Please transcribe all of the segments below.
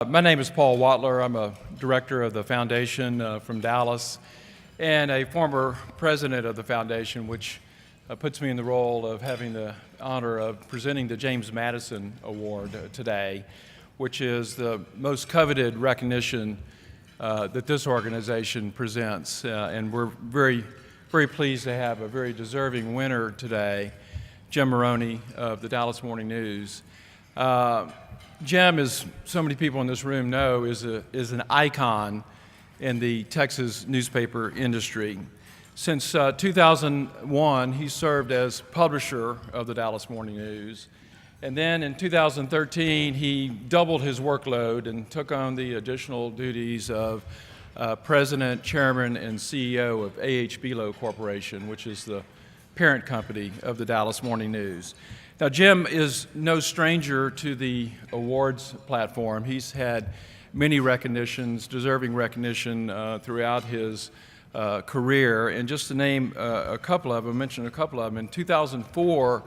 My name is Paul Wattler. I'm a director of the foundation from Dallas and a former president of the foundation, which puts me in the role of having the honor of presenting the James Madison Award today, which is the most coveted recognition that this organization presents. And we're very pleased to have a very deserving winner today, Jim Moroney of the Dallas Morning News. Jim, as so many people in this room know, is an icon in the Texas newspaper industry. Since 2001, he served as publisher of the Dallas Morning News. And then in 2013, he doubled his workload and took on the additional duties of president, chairman, and CEO of A.H. Belo Corporation, which is the parent company of the Dallas Morning News. Now, Jim is no stranger to the awards platform. He's had many recognitions, deserving recognition throughout his career. And just to name a couple of them, mention a couple of them, in 2004,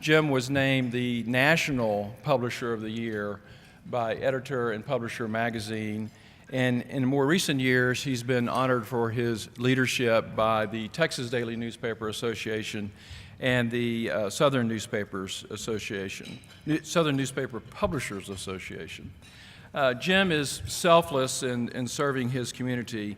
Jim was named the National Publisher of the Year by Editor and Publisher magazine. And in more recent years, he's been honored for his leadership by the Texas Daily Newspaper Association and the Southern Newspapers Association, Southern Newspaper Publishers Association. Jim is selfless in serving his community.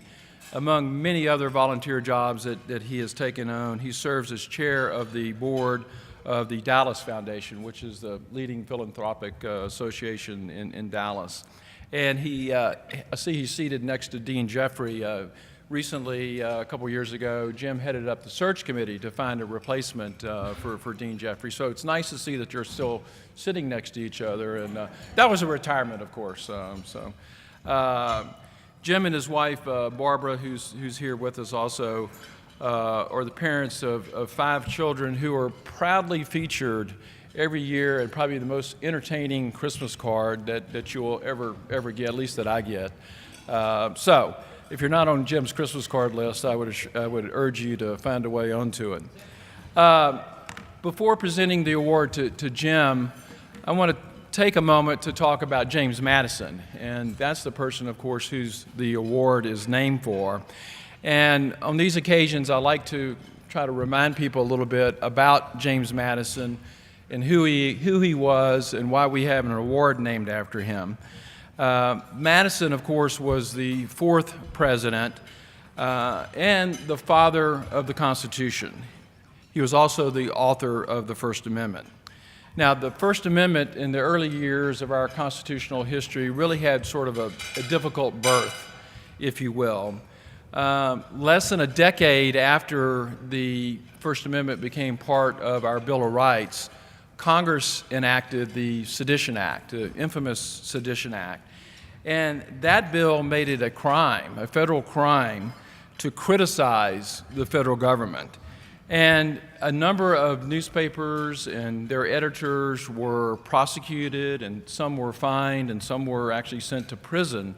Among many other volunteer jobs that he has taken on, he serves as chair of the board of the Dallas Foundation, which is the leading philanthropic association in Dallas. And I see he's seated next to Dean Jeffrey. Recently, a couple years ago, Jim headed up the search committee to find a replacement for Dean Jeffrey. So it's nice to see that you're still sitting next to each other. And that was a retirement, of course. Jim and his wife, Barbara, who's here with us also, are the parents of 5 children who are proudly featured every year, and probably the most entertaining Christmas card that you will ever get, at least that I get. So if you're not on Jim's Christmas card list, I would urge you to find a way onto it. Before presenting the award to Jim, I want to take a moment to talk about James Madison, and that's the person, of course, whose the award is named for. And on these occasions, I like to try to remind people a little bit about James Madison and who he was and why we have an award named after him. Madison, of course, was the 4th president and the father of the Constitution. He was also the author of the First Amendment. Now, the First Amendment in the early years of our constitutional history really had sort of a difficult birth, if you will. Less than a decade after the First Amendment became part of our Bill of Rights, Congress enacted the Sedition Act, the infamous Sedition Act. And that bill made it a crime, a federal crime, to criticize the federal government. And a number of newspapers and their editors were prosecuted, and some were fined, and some were actually sent to prison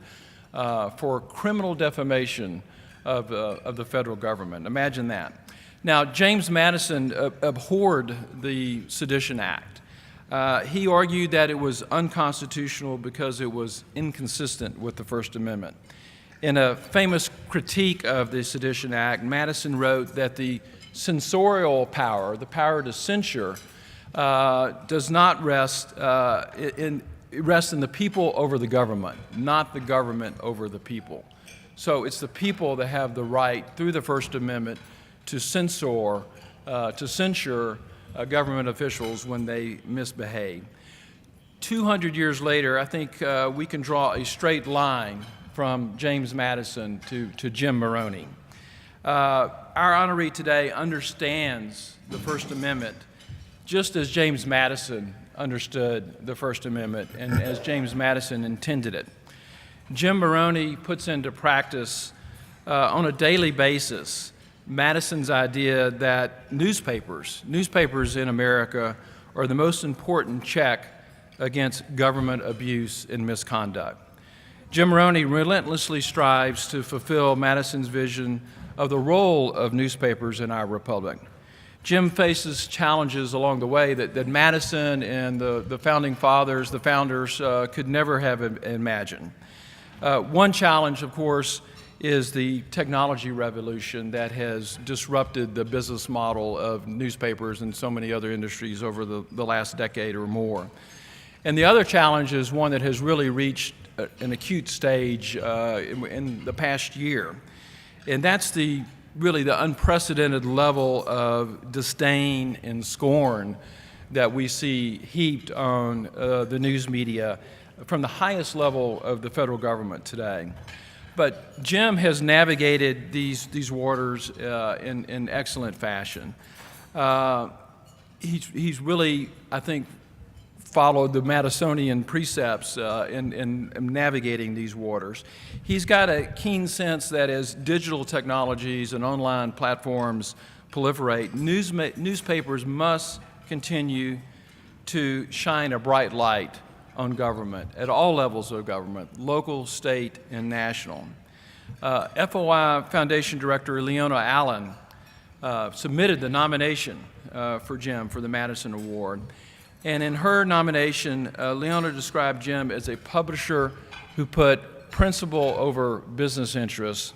for criminal defamation of the federal government. Imagine that. Now, James Madison abhorred the Sedition Act. He argued that it was unconstitutional because it was inconsistent with the First Amendment. In a famous critique of the Sedition Act, Madison wrote that the censorial power, the power to censure, does not rest in the people over the government, not the government over the people. So it's the people that have the right, through the First Amendment, to censure government officials when they misbehave. 200 years later, I think we can draw a straight line from James Madison to Jim Moroney. Our honoree today understands the First Amendment just as James Madison understood the First Amendment and as James Madison intended it. Jim Moroney puts into practice on a daily basis Madison's idea that newspapers in America are the most important check against government abuse and misconduct. Jim Moroney relentlessly strives to fulfill Madison's vision of the role of newspapers in our republic. Jim faces challenges along the way that Madison and the founding fathers, the founders, could never have imagined. One challenge, of course, is the technology revolution that has disrupted the business model of newspapers and so many other industries over the last decade or more. And the other challenge is one that has really reached an acute stage in the past year. And that's really the unprecedented level of disdain and scorn that we see heaped on the news media from the highest level of the federal government today. But Jim has navigated these waters in excellent fashion. He's really, I think, followed the Madisonian precepts in navigating these waters. He's got a keen sense that as digital technologies and online platforms proliferate, newspapers must continue to shine a bright light on government at all levels of government, local, state, and national. FOI Foundation Director Leona Allen submitted the nomination for Jim for the Madison Award. And in her nomination, Leona described Jim as a publisher who put principle over business interests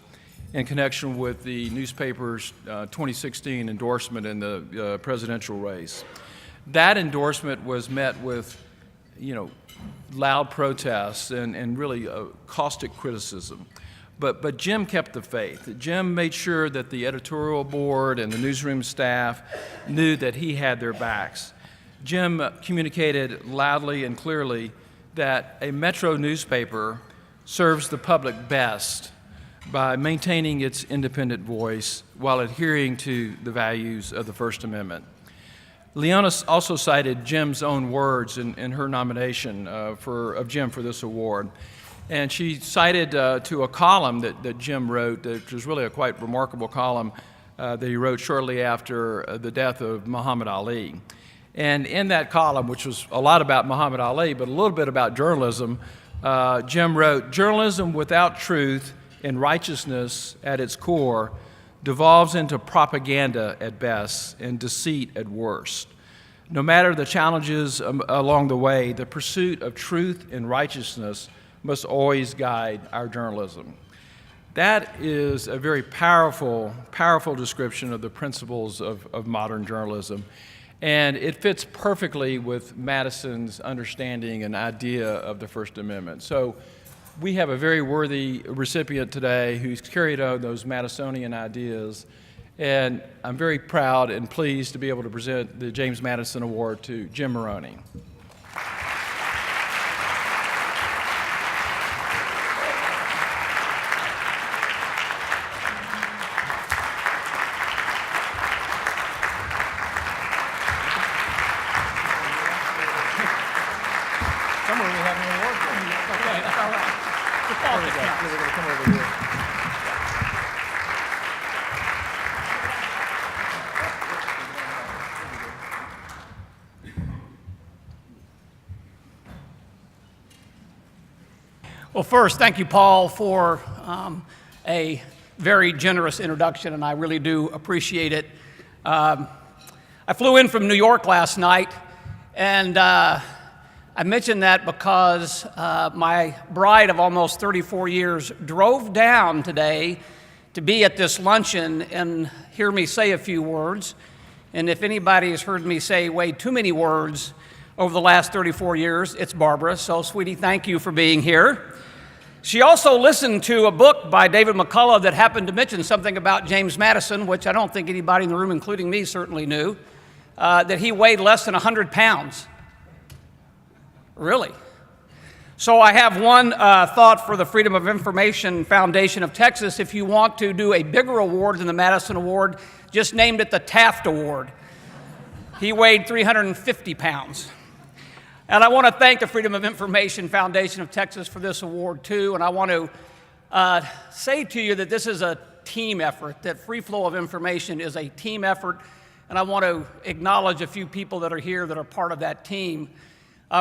in connection with the newspaper's 2016 endorsement in the presidential race. That endorsement was met with, loud protests and really caustic criticism. But Jim kept the faith. Jim made sure that the editorial board and the newsroom staff knew that he had their backs. Jim communicated loudly and clearly that a metro newspaper serves the public best by maintaining its independent voice while adhering to the values of the First Amendment. Leona also cited Jim's own words in her nomination of Jim for this award. And she cited to a column that Jim wrote, which was really a quite remarkable column that he wrote shortly after the death of Muhammad Ali. And in that column, which was a lot about Muhammad Ali, but a little bit about journalism, Jim wrote, "Journalism without truth and righteousness at its core devolves into propaganda at best and deceit at worst. No matter the challenges along the way, the pursuit of truth and righteousness must always guide our journalism." That is a very powerful description of the principles of modern journalism. And it fits perfectly with Madison's understanding and idea of the First Amendment. So we have a very worthy recipient today who's carried on those Madisonian ideas. And I'm very proud and pleased to be able to present the James Madison Award to Jim Moroney. Somewhere we have an award for you. Okay, that's all right. We're going to come over here. Well, first, thank you, Paul, for a very generous introduction, and I really do appreciate it. I flew in from New York last night, and I mention that because my bride of almost 34 years drove down today to be at this luncheon and hear me say a few words. And if anybody has heard me say way too many words over the last 34 years, it's Barbara. So, sweetie, thank you for being here. She also listened to a book by David McCullough that happened to mention something about James Madison, which I don't think anybody in the room, including me, certainly knew, that he weighed less than 100 pounds. Really? So I have one thought for the Freedom of Information Foundation of Texas. If you want to do a bigger award than the Madison Award, just named it the Taft Award. He weighed 350 pounds. And I want to thank the Freedom of Information Foundation of Texas for this award, too. And I want to say to you that this is a team effort, that free flow of information is a team effort. And I want to acknowledge a few people that are here that are part of that team.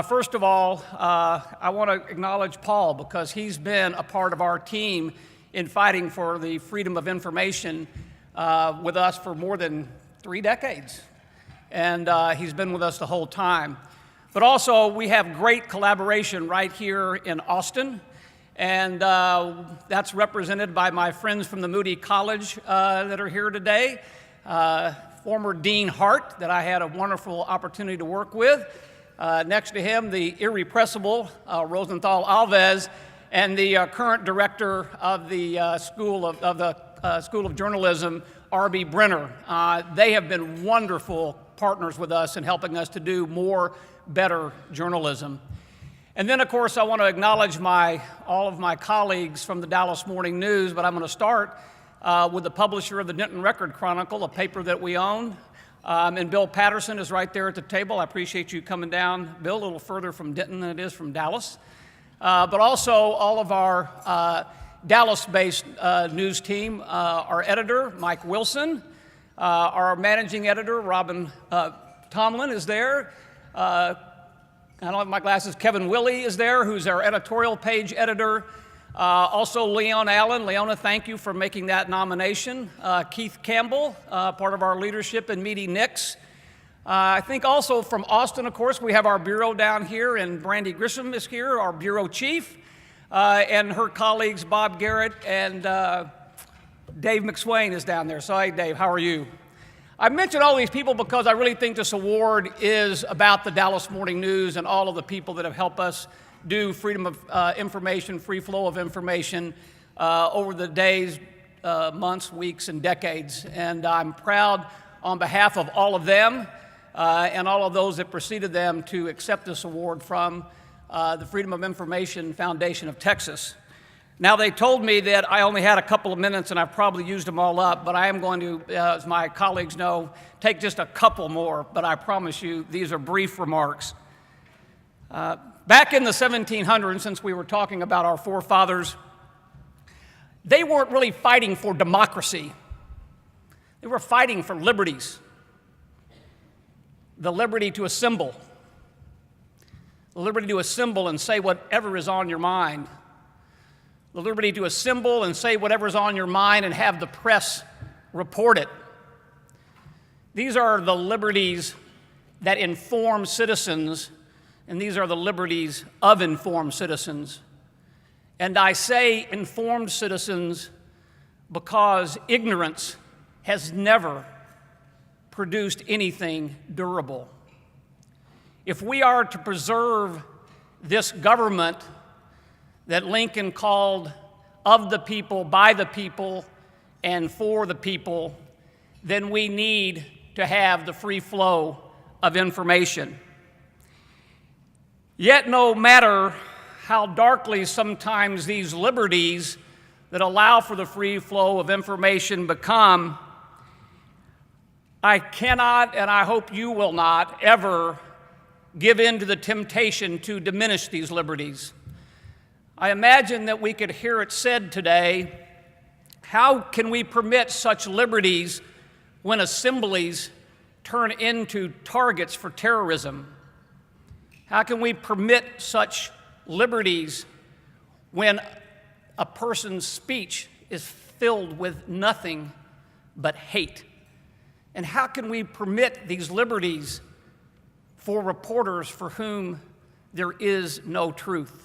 First of all, I want to acknowledge Paul because he's been a part of our team in fighting for the freedom of information with us for more than 3 decades. And he's been with us the whole time. But also, we have great collaboration right here in Austin. And that's represented by my friends from the Moody College that are here today. Former Dean Hart, that I had a wonderful opportunity to work with. Next to him, the irrepressible Rosenthal Alves, and the current director of the School of Journalism, R.B. Brenner. They have been wonderful partners with us in helping us to do more, better journalism. And then, of course, I want to acknowledge all of my colleagues from the Dallas Morning News, but I'm going to start with the publisher of the Denton Record Chronicle, a paper that we own. And Bill Patterson is right there at the table. I appreciate you coming down, Bill, a little further from Denton than it is from Dallas. But also all of our Dallas-based news team, our editor, Mike Wilson, our managing editor, Robin Tomlin, is there. I don't have my glasses. Kevin Willey is there, who's our editorial page editor. Also, Leon Allen. Leona, thank you for making that nomination. Keith Campbell, part of our leadership, and Meady Nix. I think also from Austin, of course, we have our bureau down here, and Brandy Grissom is here, our bureau chief, and her colleagues, Bob Garrett and Dave McSwain is down there. So, hey, Dave, how are you? I mention all these people because I really think this award is about the Dallas Morning News and all of the people that have helped us do freedom of information, free flow of information over the days, months, weeks, and decades. And I'm proud on behalf of all of them and all of those that preceded them to accept this award from the Freedom of Information Foundation of Texas. Now, they told me that I only had a couple of minutes and I've probably used them all up, but I am going to, as my colleagues know, take just a couple more, but I promise you these are brief remarks. Back in the 1700s, since we were talking about our forefathers, they weren't really fighting for democracy. They were fighting for liberties. The liberty to assemble. The liberty to assemble and say whatever is on your mind. The liberty to assemble and say whatever is on your mind and have the press report it. These are the liberties that inform citizens, and these are the liberties of informed citizens. And I say informed citizens because ignorance has never produced anything durable. If we are to preserve this government that Lincoln called of the people, by the people, and for the people, then we need to have the free flow of information. Yet no matter how darkly sometimes these liberties that allow for the free flow of information become, I cannot, and I hope you will not, ever give in to the temptation to diminish these liberties. I imagine that we could hear it said today, how can we permit such liberties when assemblies turn into targets for terrorism? How can we permit such liberties when a person's speech is filled with nothing but hate? And how can we permit these liberties for reporters for whom there is no truth?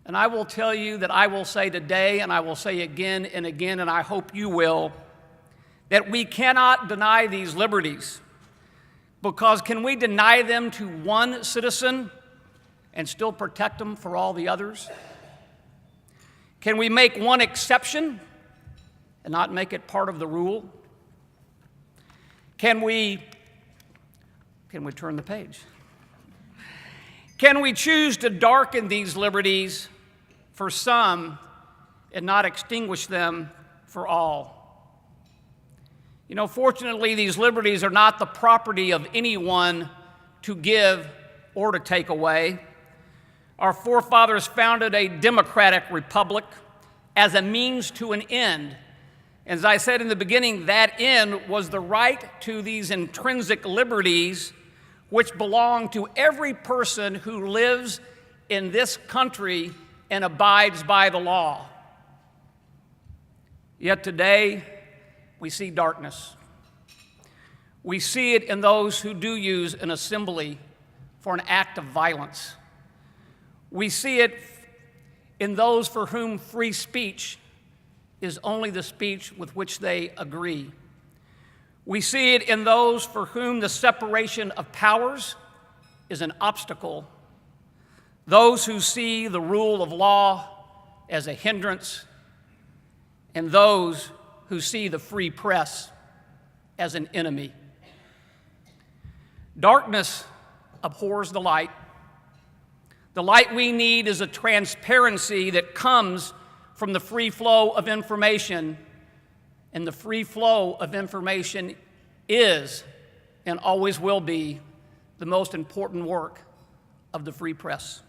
And I will tell you that I will say today, and I will say again and again, and I hope you will, that we cannot deny these liberties. Because can we deny them to one citizen and still protect them for all the others? Can we make one exception and not make it part of the rule? Can we turn the page? Can we choose to darken these liberties for some and not extinguish them for all? You know, fortunately, these liberties are not the property of anyone to give or to take away. Our forefathers founded a democratic republic as a means to an end. As I said in the beginning, that end was the right to these intrinsic liberties which belong to every person who lives in this country and abides by the law. Yet today, we see darkness. We see it in those who do use an assembly for an act of violence. We see it in those for whom free speech is only the speech with which they agree. We see it in those for whom the separation of powers is an obstacle, those who see the rule of law as a hindrance, and those who see the free press as an enemy. Darkness abhors the light. The light we need is a transparency that comes from the free flow of information, and the free flow of information is and always will be the most important work of the free press.